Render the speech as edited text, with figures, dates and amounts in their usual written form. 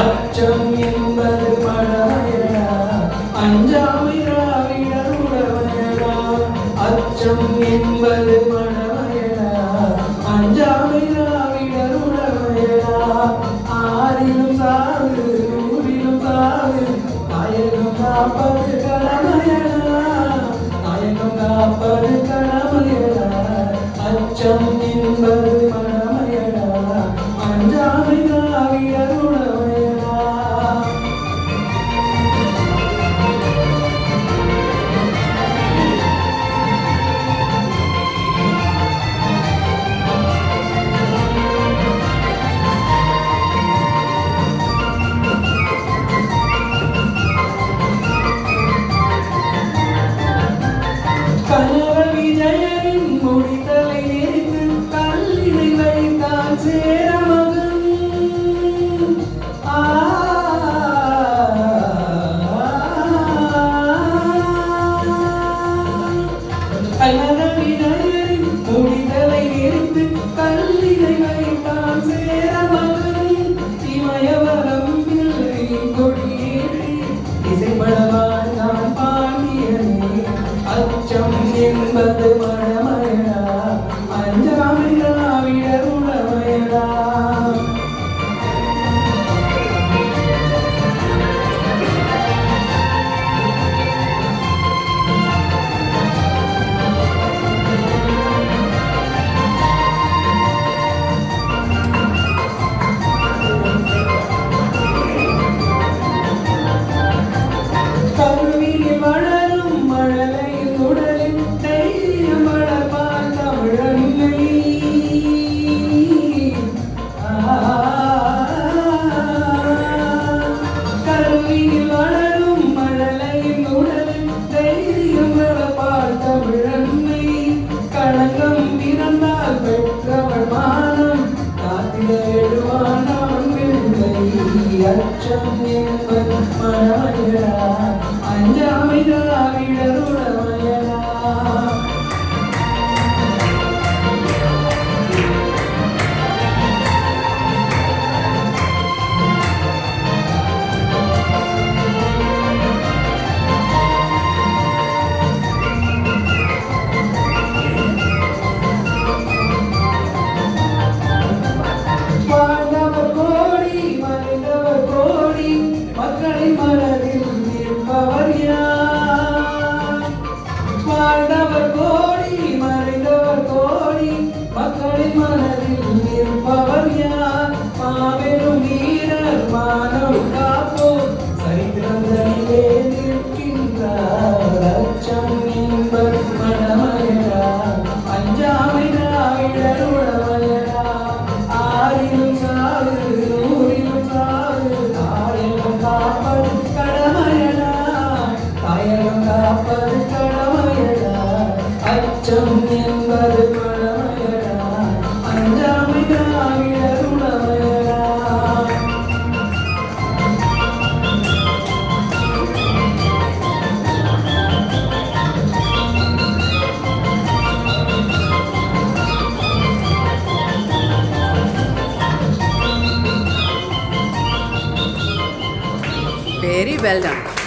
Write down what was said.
அச்சம் என்பது மடமையடா, அஞ்சாமை திராவிடர் உடமையடா. அச்சம் என்பது மடமையடா, அஞ்சாமை திராவிடர் உடமையடா. ஆறிலும் சாவு நூறிலும் சாவு, நாயகம் காப்பது கடமையடா, நாயகம் காப்பது கடமையடா. அச்சம் என்பது மடமையடா, அஞ்சாமை திராவிடர் உடமையடா. கனகல் விஜயனின் முடித்தலை நெறித்து கல்லினை வைத்தான் சேரமகன். கனகல் விஜயனின் முடித்தலை நெறித்து கல்லினை வைத்தான் சேரமகன். இமயவரம் பிள்ளை கொடியேறி இசைப்படவான் நான் பாண்டியனே. அச்சம் என்பது மடமையடா, அஞ்சாமை திராவிடர் உடமையடா. கருவியில் வளரும் மழலையில் உடலில் தைரியம் வளர்ப்பான் தமிழன்னை. கருவியில் வளரும் மழலையில் உடலில் தைரியம் வளர்ப்பான் தமிழன்னை. களங்கம் பிறந்தால் பெற்றவள் மானம் காத்திட எழுவான் அவன் பிள்ளை. அச்சம் என்பது மடமையடா, அஞ்சாமை திராவிடர் உடமையடா. வாழ்ந்தவர் கோடி மறைந்தவர் கோடி, மக்களின் மனதில் நிற்பவர் யார்? வாழ்ந்தவர் கோடி மறைந்தவர் கோடி, மக்களின் மனதில் நிற்பவர் யார்? மாபெரும் வீரர் மானம் காப்போர் சரித்திரம் தனிலே நிற்கின்றார். அச்சம் என்பது மடமையடா, அஞ்சாமை திராவிடர் உடமையடா. ஆறிலும் சாவு நூறிலும் சாவு, தாயகம் காப்பது கடமையடா, தாயகம் காப்பது கடமையடா. அச்சம் என்பது மடமையடா, அஞ்சாமை திராவிடர் உடமையடா. Very well done.